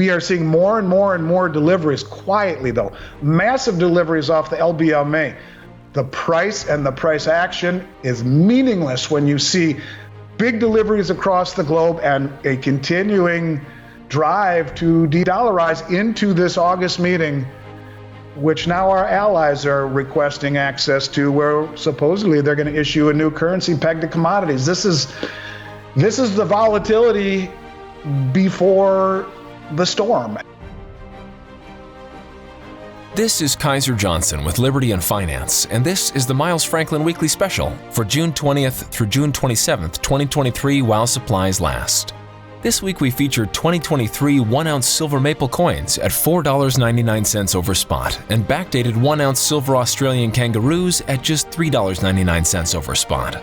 We are seeing more and more and more deliveries, quietly though, massive deliveries off the LBMA. The price and the price action is meaningless when you see big deliveries across the globe and a continuing drive to de-dollarize into this August meeting, which now our allies are requesting access to, where supposedly they're going to issue a new currency pegged to commodities. This is the volatility before the storm. This is Kaiser Johnson with Liberty and Finance, and this is the Miles Franklin Weekly Special for June 20th through June 27th, 2023, while supplies last. This week we featured 2023 1-ounce silver maple coins at $4.99 over spot and backdated 1-ounce silver Australian Kangaroos at just $3.99 over spot.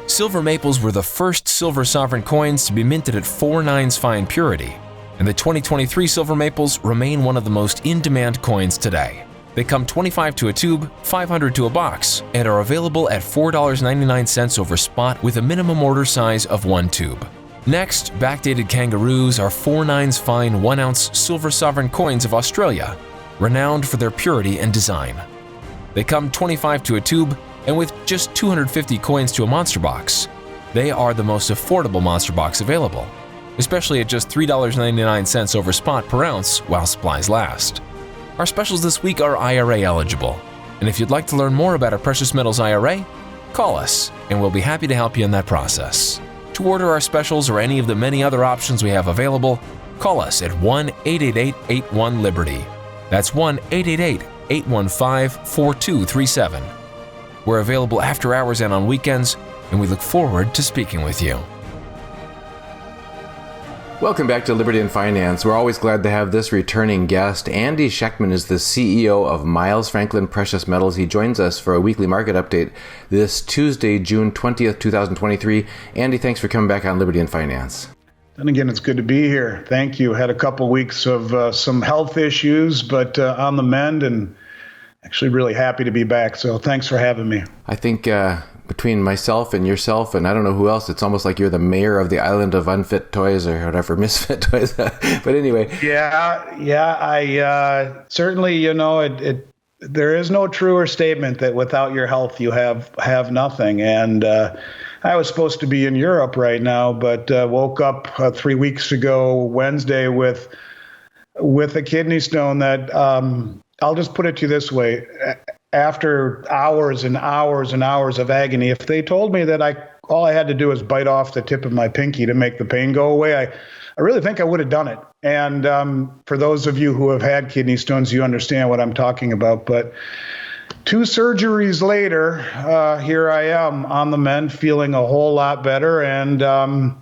Silver maples were the first silver sovereign coins to be minted at 4/9 fine purity, and the 2023 silver maples remain one of the most in-demand coins today. They come 25 to a tube, 500 to a box, and are available at $4.99 over spot with a minimum order size of 1 tube. Next, backdated Kangaroos are 4/9 fine 1-ounce silver sovereign coins of Australia, renowned for their purity and design. They come 25 to a tube, and with just 250 coins to a monster box, they are the most affordable monster box available, especially at just $3.99 over spot per ounce while supplies last. Our specials this week are IRA eligible, and if you'd like to learn more about a precious metals IRA, call us and we'll be happy to help you in that process. To order our specials or any of the many other options we have available, call us at 1-888-81-LIBERTY. That's 1-888-815-4237. We're available after hours and on weekends, and we look forward to speaking with you. Welcome back to Liberty and Finance. We're always glad to have this returning guest. Andy Schectman is the CEO of Miles Franklin Precious Metals. He joins us for a weekly market update this Tuesday, June 20th, 2023. Andy, thanks for coming back on Liberty and Finance. And again, it's good to be here. Thank you. Had a couple weeks of some health issues, but on the mend, and actually really happy to be back. So thanks for having me. I think between myself and yourself, and I don't know who else, it's almost like you're the mayor of the island of unfit toys or whatever, misfit toys. But anyway. Yeah. I certainly, there is no truer statement that without your health, you have nothing. And I was supposed to be in Europe right now, but woke up 3 weeks ago, Wednesday, with a kidney stone that I'll just put it to you this way. After hours and hours and hours of agony, if they told me that all I had to do was bite off the tip of my pinky to make the pain go away, I really think I would have done it. And for those of you who have had kidney stones, you understand what I'm talking about. But 2 surgeries later, here I am on the mend, feeling a whole lot better, and I'm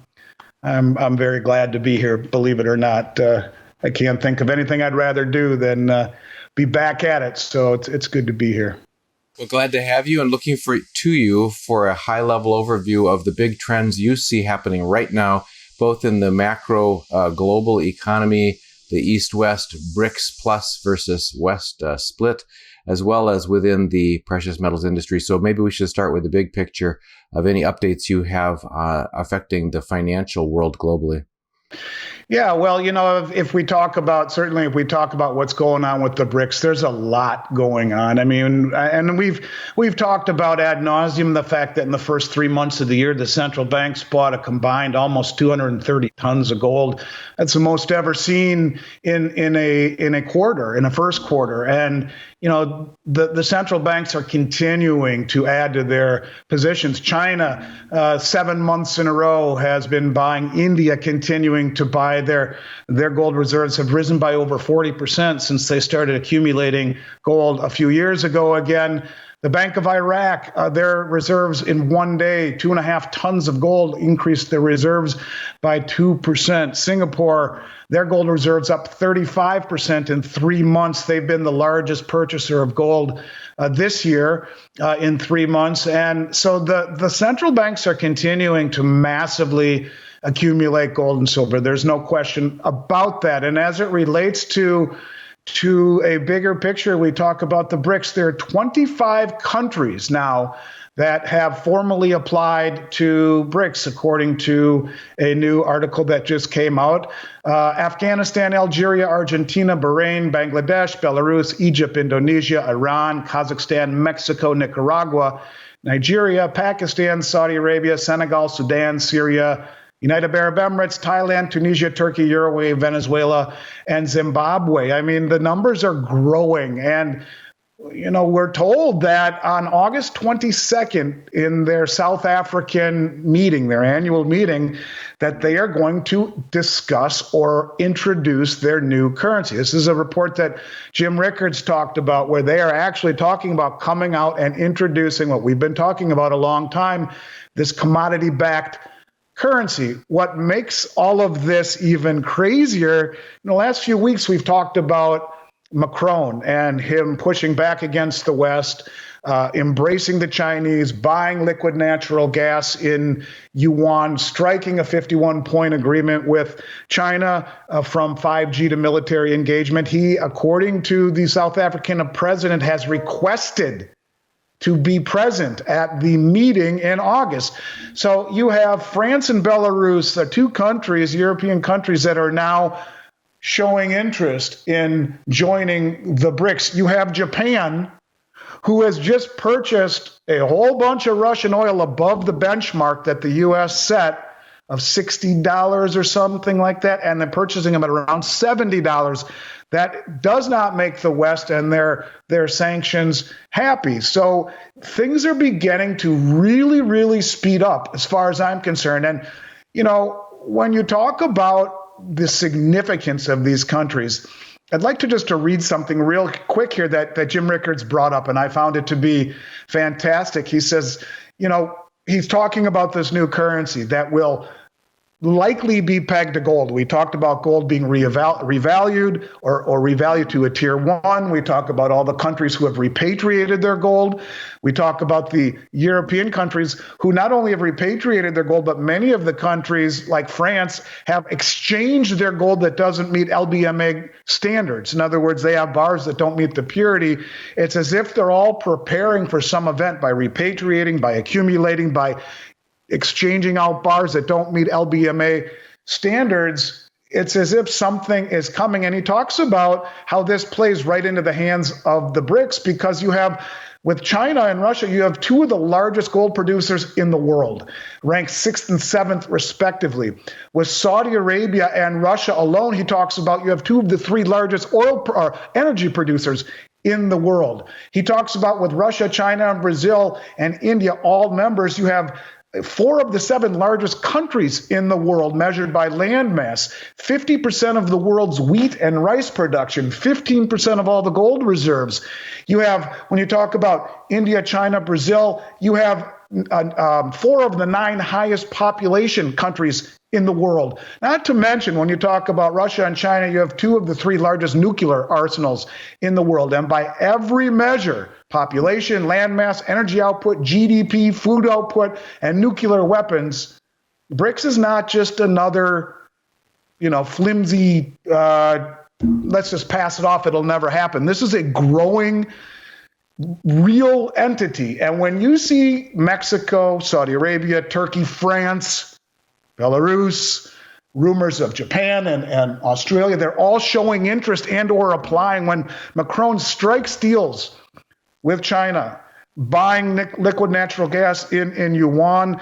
very glad to be here. Believe it or not, I can't think of anything I'd rather do than be back at it. So it's good to be here. Well, glad to have you, and looking to you for a high-level overview of the big trends you see happening right now, both in the macro global economy, the East-West BRICS plus versus West split, as well as within the precious metals industry. So maybe we should start with the big picture of any updates you have affecting the financial world globally. Yeah, well, if we talk about what's going on with the BRICS, there's a lot going on. I mean, and we've talked about ad nauseum the fact that in the first 3 months of the year, the central banks bought a combined almost 230 tons of gold. That's the most ever seen in a quarter, in a first quarter. And the central banks are continuing to add to their positions. China, 7 months in a row, has been buying. India continuing to buy. Their gold reserves have risen by over 40% since they started accumulating gold a few years ago. Again, the Bank of Iraq, their reserves in one day, 2.5 tons of gold, increased their reserves by 2%. Singapore, their gold reserves up 35% in 3 months. They've been the largest purchaser of gold this year in 3 months. And so the central banks are continuing to massively accumulate gold and silver. There's no question about that. And as it relates to to a bigger picture, we talk about the BRICS. There are 25 countries now that have formally applied to BRICS, according to a new article that just came out. Afghanistan, Algeria, Argentina, Bahrain, Bangladesh, Belarus, Egypt, Indonesia, Iran, Kazakhstan, Mexico, Nicaragua, Nigeria, Pakistan, Saudi Arabia, Senegal, Sudan, Syria, United Arab Emirates, Thailand, Tunisia, Turkey, Uruguay, Venezuela, and Zimbabwe. I mean, the numbers are growing. And, we're told that on August 22nd in their South African meeting, their annual meeting, that they are going to discuss or introduce their new currency. This is a report that Jim Rickards talked about, where they are actually talking about coming out and introducing what we've been talking about a long time, this commodity-backed currency. What makes all of this even crazier, in the last few weeks, we've talked about Macron and him pushing back against the West, embracing the Chinese, buying liquid natural gas in yuan, striking a 51-point agreement with China from 5G to military engagement. He, according to the South African president, has requested to be present at the meeting in August. So you have France and Belarus, the two countries, European countries, that are now showing interest in joining the BRICS. You have Japan, who has just purchased a whole bunch of Russian oil above the benchmark that the U.S. set of $60 or something like that, and they're purchasing them at around $70. That does not make the West and their sanctions happy. So things are beginning to really, really speed up as far as I'm concerned. And, when you talk about the significance of these countries, I'd like to read something real quick here that Jim Rickards brought up, and I found it to be fantastic. He says, he's talking about this new currency that will likely be pegged to gold. We talked about gold being revalued or revalued to a tier 1. We talk about all the countries who have repatriated their gold. We talk about the European countries who not only have repatriated their gold, but many of the countries like France have exchanged their gold that doesn't meet LBMA standards. In other words, they have bars that don't meet the purity. It's as if they're all preparing for some event by repatriating, by accumulating, by exchanging out bars that don't meet LBMA standards. It's as if something is coming. And he talks about how this plays right into the hands of the BRICS, because you have, with China and Russia, you have two of the largest gold producers in the world, ranked 6th and 7th respectively. With Saudi Arabia and Russia alone, he talks about you have two of the three largest energy producers in the world. He talks about with Russia, China, and Brazil and India, all members, you have 4 of the 7 largest countries in the world measured by land mass, 50% of the world's wheat and rice production, 15% of all the gold reserves. You have, when you talk about India, China, Brazil, you have 4 of the 9 highest population countries in the world. Not to mention, when you talk about Russia and China, you have 2 of the 3 largest nuclear arsenals in the world. And by every measure, population, land mass, energy output, GDP, food output, and nuclear weapons, BRICS is not just another, flimsy, let's just pass it off, it'll never happen. This is a growing, real entity. And when you see Mexico, Saudi Arabia, Turkey, France, Belarus, rumors of Japan and Australia, they're all showing interest and or applying. When Macron strikes deals with China, buying liquid natural gas in yuan,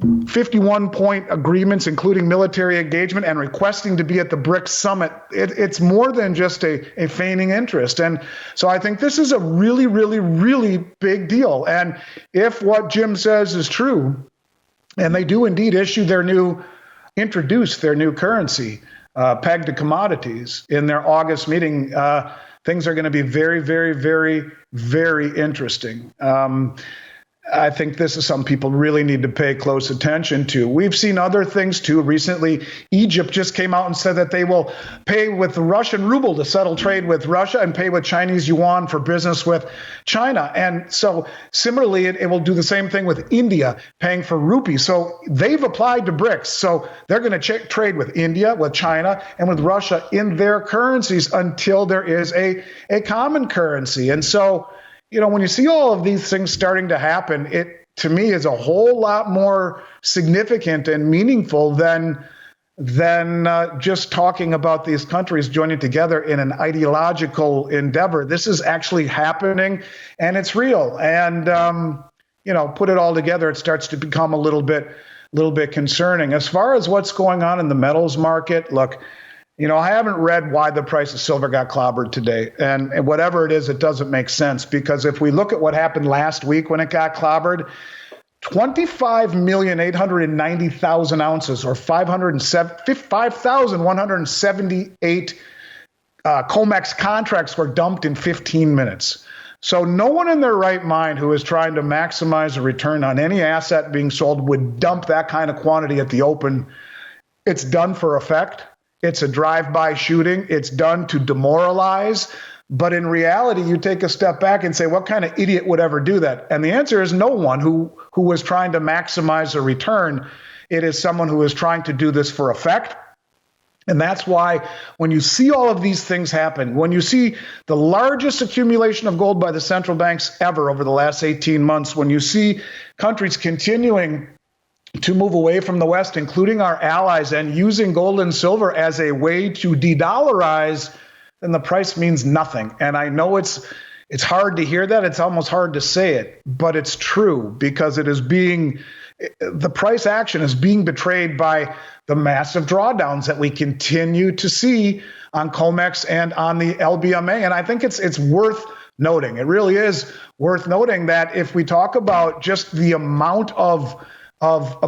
51-point agreements, including military engagement, and requesting to be at the BRICS summit, it's more than just a feigning interest. And so I think this is a really, really, really big deal. And if what Jim says is true, and they do indeed introduce their new currency pegged to commodities in their August meeting, things are going to be very, very, very, very interesting. I think this is something people really need to pay close attention to. We've seen other things too. Recently, Egypt just came out and said that they will pay with the Russian ruble to settle trade with Russia and pay with Chinese yuan for business with China. And so similarly, it will do the same thing with India, paying for rupee. So they've applied to BRICS. So they're going to trade with India, with China, and with Russia in their currencies until there is a common currency. And so, when you see all of these things starting to happen, it, to me, is a whole lot more significant and meaningful than just talking about these countries joining together in an ideological endeavor. This is actually happening, and it's real. And, put it all together, it starts to become a little bit concerning. As far as what's going on in the metals market, look, I haven't read why the price of silver got clobbered today. And whatever it is, it doesn't make sense, because if we look at what happened last week when it got clobbered, 25,890,000 ounces, or 5,178 COMEX contracts were dumped in 15 minutes. So no one in their right mind who is trying to maximize a return on any asset being sold would dump that kind of quantity at the open. It's done for effect. It's a drive-by shooting. It's done to demoralize. But in reality, you take a step back and say, what kind of idiot would ever do that? And the answer is no one who was trying to maximize a return. It is someone who is trying to do this for effect. And that's why when you see all of these things happen, when you see the largest accumulation of gold by the central banks ever over the last 18 months, when you see countries continuing to move away from the West, including our allies, and using gold and silver as a way to de-dollarize, then the price means nothing. And I know it's hard to hear that. It's almost hard to say it, but it's true, because the price action is being betrayed by the massive drawdowns that we continue to see on COMEX and on the LBMA. And I think it's worth noting. It really is worth noting that if we talk about just the amount of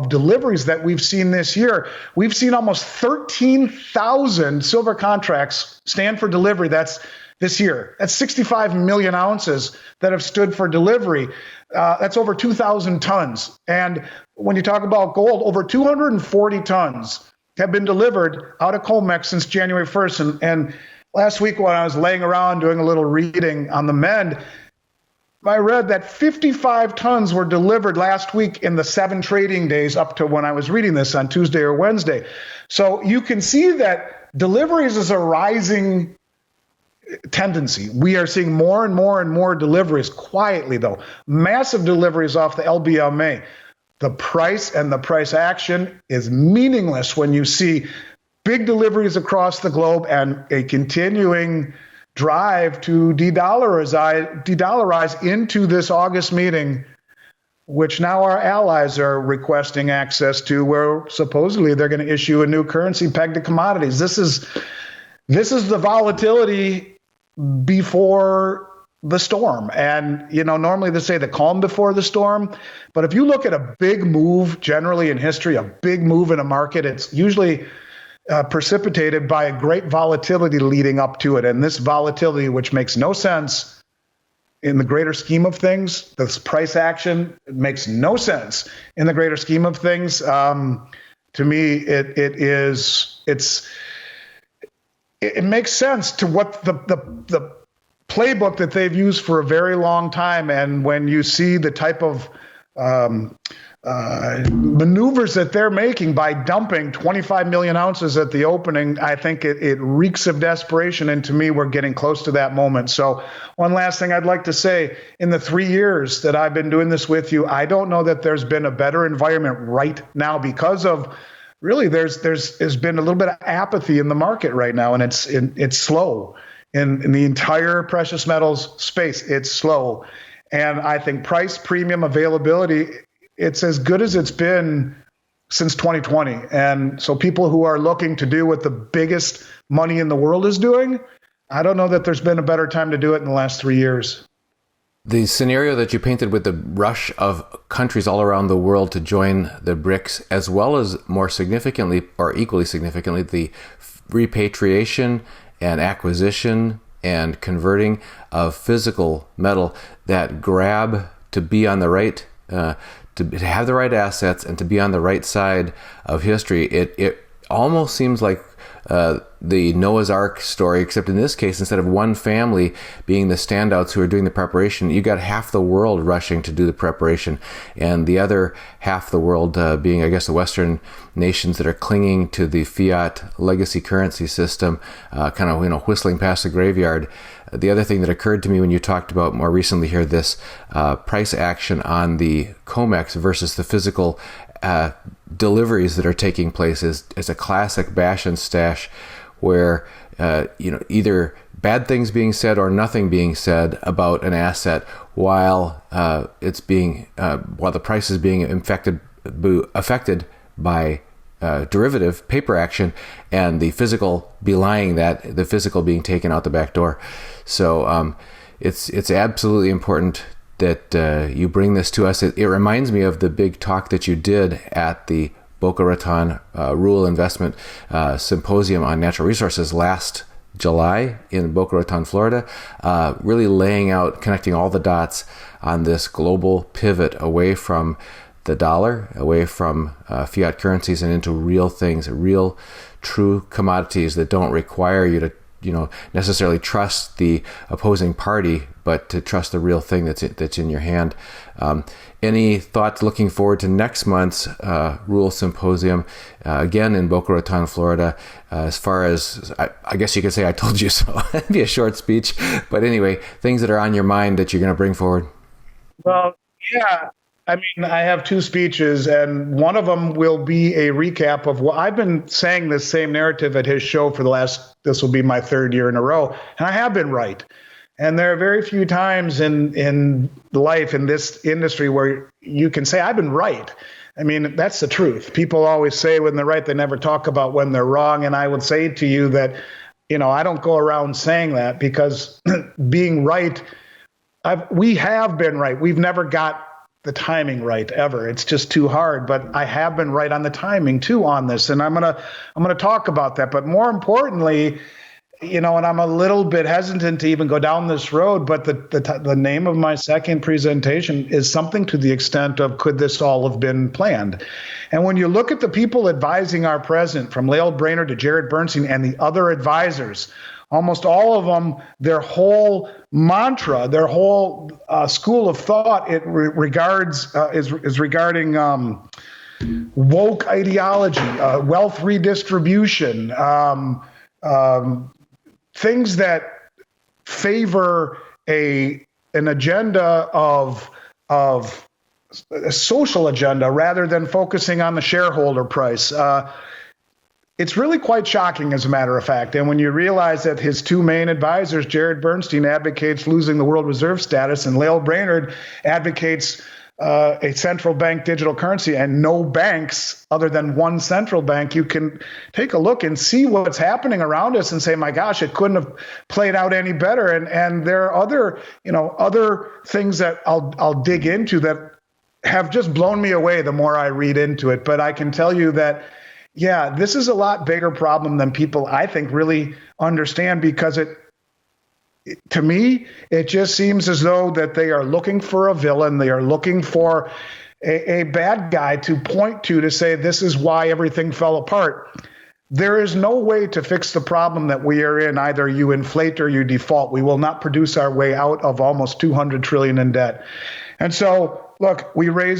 deliveries that we've seen this year, we've seen almost 13,000 silver contracts stand for delivery. That's this year. That's 65 million ounces that have stood for delivery. That's over 2,000 tons. And when you talk about gold, over 240 tons have been delivered out of COMEX since January 1st. And last week, when I was laying around doing a little reading on the Mend, I read that 55 tons were delivered last week in the 7 trading days up to when I was reading this on Tuesday or Wednesday. So you can see that deliveries is a rising tendency. We are seeing more and more and more deliveries, quietly though, massive deliveries off the LBMA. The price and the price action is meaningless when you see big deliveries across the globe and a continuing drive to de-dollarize into this August meeting, which now our allies are requesting access to, where supposedly they're going to issue a new currency pegged to commodities. This is the volatility before the storm. And, normally they say the calm before the storm. But if you look at a big move generally in history, a big move in a market, it's usually precipitated by a great volatility leading up to it. And this volatility, which makes no sense in the greater scheme of things, this price action, it makes no sense in the greater scheme of things. To me, it makes sense to what the playbook that they've used for a very long time. And when you see the type of maneuvers that they're making by dumping 25 million ounces at the opening, I think it reeks of desperation. And to me, we're getting close to that moment. So one last thing I'd like to say, in the 3 years that I've been doing this with you, I don't know that there's been a better environment right now, because of really there's been a little bit of apathy in the market right now, and it's slow in the entire precious metals space. It's slow. And I think price, premium, availability, it's as good as it's been since 2020. And so people who are looking to do what the biggest money in the world is doing, I don't know that there's been a better time to do it in the last 3 years. The scenario that you painted with the rush of countries all around the world to join the BRICS, as well as more significantly or equally significantly, the repatriation and acquisition and converting of physical metal, that grab to be on the right to have the right assets and to be on the right side of history. It almost seems like the Noah's Ark story, except in this case, instead of one family being the standouts who are doing the preparation, you got half the world rushing to do the preparation, and the other half the world being, I guess, the Western nations that are clinging to the fiat legacy currency system, kind of whistling past the graveyard. The other thing that occurred to me when you talked about more recently here, this price action on the COMEX versus the physical deliveries that are taking place is a classic bash and stash, where either bad things being said or nothing being said about an asset while while the price is being affected by derivative paper action, and the physical belying that, the physical being taken out the back door. So it's absolutely important that you bring this to us. It reminds me of the big talk that you did at the Boca Raton Rule Investment Symposium on Natural Resources last July in Boca Raton, Florida, really laying out, connecting all the dots on this global pivot away from the dollar, away from fiat currencies, and into real things, real true commodities that don't require you to necessarily trust the opposing party, but to trust the real thing that's in your hand. Any thoughts looking forward to next month's Rule Symposium, again in Boca Raton, Florida? As far as, I guess you could say I told you so. It'd be a short speech. But anyway, things that are on your mind that you're going to bring forward. Well, yeah. I mean, I have two speeches, and one of them will be a recap of what I've been saying, this same narrative at his show for this will be my third year in a row. And I have been right. And there are very few times in life, in this industry, where you can say, I've been right. I mean, that's the truth. People always say when they're right, they never talk about when they're wrong. And I would say to you that, I don't go around saying that, because being right, we have been right. We've never got the timing right ever. It's just too hard. But I have been right on the timing too on this, and I'm gonna talk about that. But more importantly, and I'm a little bit hesitant to even go down this road, but the name of my second presentation is something to the extent of, could this all have been planned? And when you look at the people advising our president, from Lael Brainerd to Jared Bernstein and the other advisors, almost all of them, their whole mantra, their whole school of thought, is regarding woke ideology, wealth redistribution, things that favor an agenda of a social agenda rather than focusing on the shareholder price. It's really quite shocking, as a matter of fact. And when you realize that his two main advisors, Jared Bernstein, advocates losing the world reserve status, and Lael Brainerd advocates a central bank digital currency and no banks other than one central bank, you can take a look and see what's happening around us and say, my gosh, it couldn't have played out any better. And there are other things that I'll dig into that have just blown me away the more I read into it. But I can tell you that, yeah, this is a lot bigger problem than people, I think, really understand, because to me, it just seems as though that they are looking for a villain. They are looking for a bad guy to point to say this is why everything fell apart. There is no way to fix the problem that we are in. Either you inflate or you default. We will not produce our way out of almost $200 trillion in debt. And so, look, we brought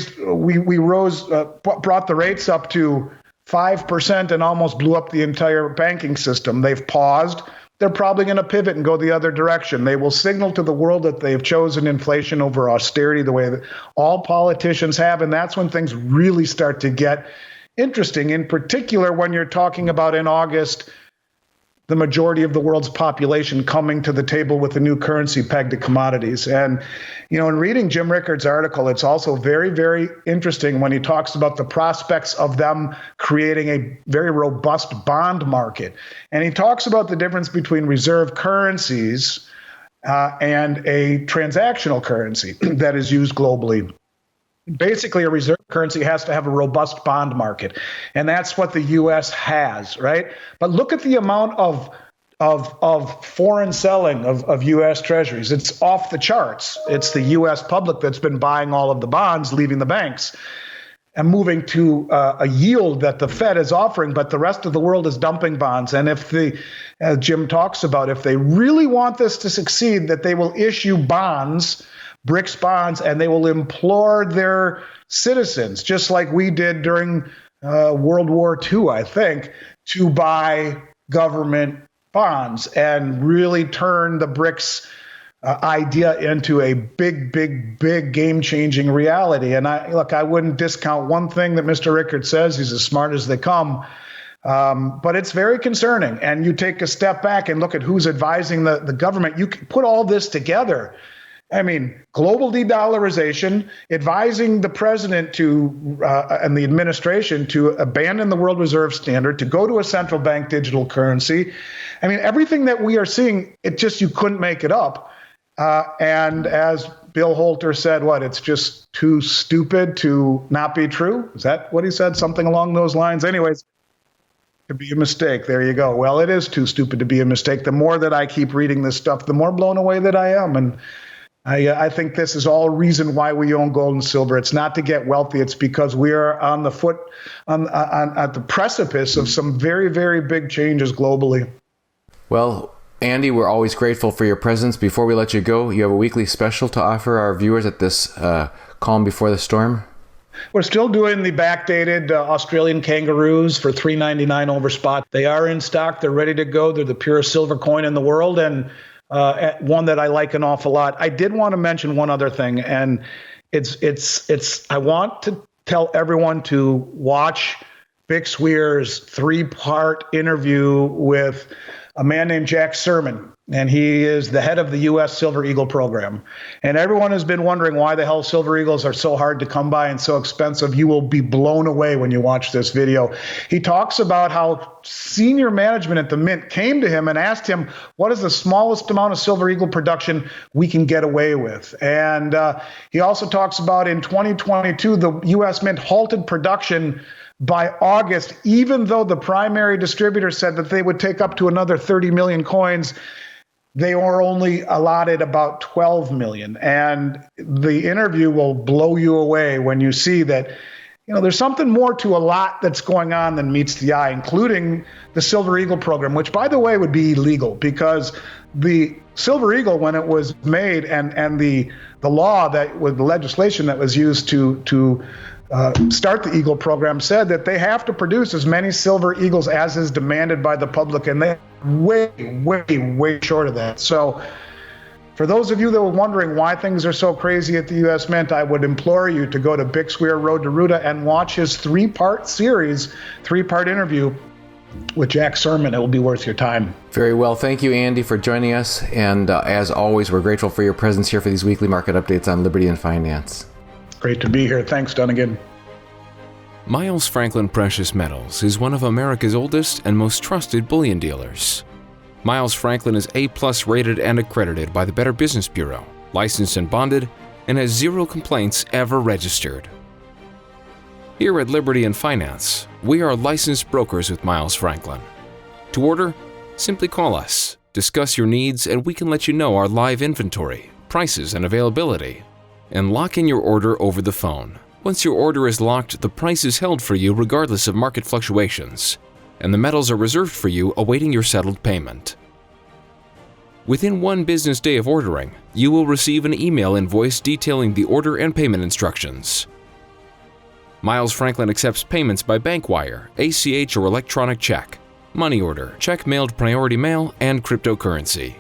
the rates up to 5% and almost blew up the entire banking system. They've paused. They're probably going to pivot and go the other direction. They will signal to the world that they've chosen inflation over austerity, the way that all politicians have. And that's when things really start to get interesting, in particular when you're talking about, in August, the majority of the world's population coming to the table with a new currency pegged to commodities. And, in reading Jim Rickards' article, it's also very, very interesting when he talks about the prospects of them creating a very robust bond market. And he talks about the difference between reserve currencies and a transactional currency that is used globally. Basically, a reserve currency has to have a robust bond market, and that's what the U.S. has, right? But look at the amount of of foreign selling of U.S. treasuries. It's off the charts. It's the U.S. public that's been buying all of the bonds, leaving the banks, and moving to a yield that the Fed is offering, but the rest of the world is dumping bonds. And if as Jim talks about, if they really want this to succeed, that they will issue bonds, BRICS bonds, and they will implore their citizens, just like we did during World War II, I think, to buy government bonds and really turn the BRICS idea into a big game-changing reality. And I wouldn't discount one thing that Mr. Rickard says. He's as smart as they come. But it's very concerning. And you take a step back and look at who's advising the government. You can put all this together. I mean, global de-dollarization, advising the president and the administration to abandon the world reserve standard, to go to a central bank digital currency. I mean, everything that we are seeing, you couldn't make it up. And as Bill Holter said, it's just too stupid to not be true? Is that what he said? Something along those lines? Anyways, to be a mistake. There you go. Well, it is too stupid to be a mistake. The more that I keep reading this stuff, the more blown away that I am. And I think this is all reason why we own gold and silver. It's not to get wealthy. It's because we are on the at the precipice of some very, very big changes globally. Well, Andy, we're always grateful for your presence. Before we let you go, you have a weekly special to offer our viewers at this calm before the storm. We're still doing the backdated Australian Kangaroos for $3.99 over spot. They are in stock. They're ready to go. They're the purest silver coin in the world, and one that I like an awful lot. I did want to mention one other thing, and I want to tell everyone to watch Vic Swear's 3-part interview with a man named Jack Sermon, and he is the head of the U.S. Silver Eagle program. And everyone has been wondering why the hell Silver Eagles are so hard to come by and so expensive. You will be blown away when you watch this video. He talks about how senior management at the Mint came to him and asked him, what is the smallest amount of Silver Eagle production we can get away with? And he also talks about in 2022, the U.S. Mint halted production by August, even though the primary distributor said that they would take up to another 30 million coins. They were only allotted about 12 million. And the interview will blow you away when you see that, there's something more to a lot that's going on than meets the eye, including the Silver Eagle program, which, by the way, would be illegal because the Silver Eagle, when it was made, and the law the legislation that was used to start the Eagle program said that they have to produce as many Silver Eagles as is demanded by the public, and they're way short of that. So for those of you that were wondering why things are so crazy at the U.S. Mint, I would implore you to go to Vic Swear Road to Ruta and watch his 3-part series, 3-part interview with Jack Sermon. It will be worth your time. Very well. Thank you, Andy, for joining us. And as always, we're grateful for your presence here for these weekly market updates on Liberty and Finance. Great to be here. Thanks, Dunnigan. Miles Franklin Precious Metals is one of America's oldest and most trusted bullion dealers. Miles Franklin is A+ rated and accredited by the Better Business Bureau, licensed and bonded, and has 0 complaints ever registered. Here at Liberty and Finance, we are licensed brokers with Miles Franklin. To order, simply call us, discuss your needs, and we can let you know our live inventory, prices, and availability, and lock in your order over the phone. Once your order is locked, the price is held for you regardless of market fluctuations, and the metals are reserved for you awaiting your settled payment. Within 1 business day of ordering, you will receive an email invoice detailing the order and payment instructions. Miles Franklin accepts payments by bank wire, ACH or electronic check, money order, check mailed priority mail, and cryptocurrency.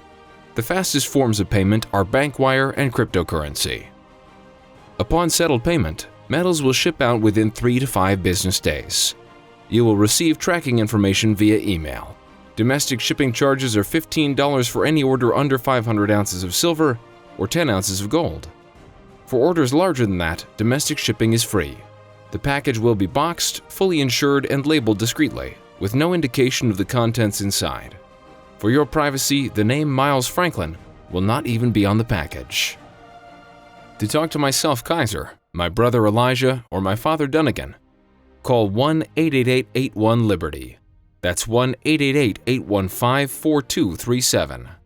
The fastest forms of payment are bank wire and cryptocurrency. Upon settled payment, metals will ship out within 3 to 5 business days. You will receive tracking information via email. Domestic shipping charges are $15 for any order under 500 ounces of silver or 10 ounces of gold. For orders larger than that, domestic shipping is free. The package will be boxed, fully insured, and labeled discreetly, with no indication of the contents inside. For your privacy, the name Miles Franklin will not even be on the package. To talk to myself, Kaiser, my brother Elijah, or my father Dunnigan, call 1-888-81-LIBERTY. That's 1-888-815-4237.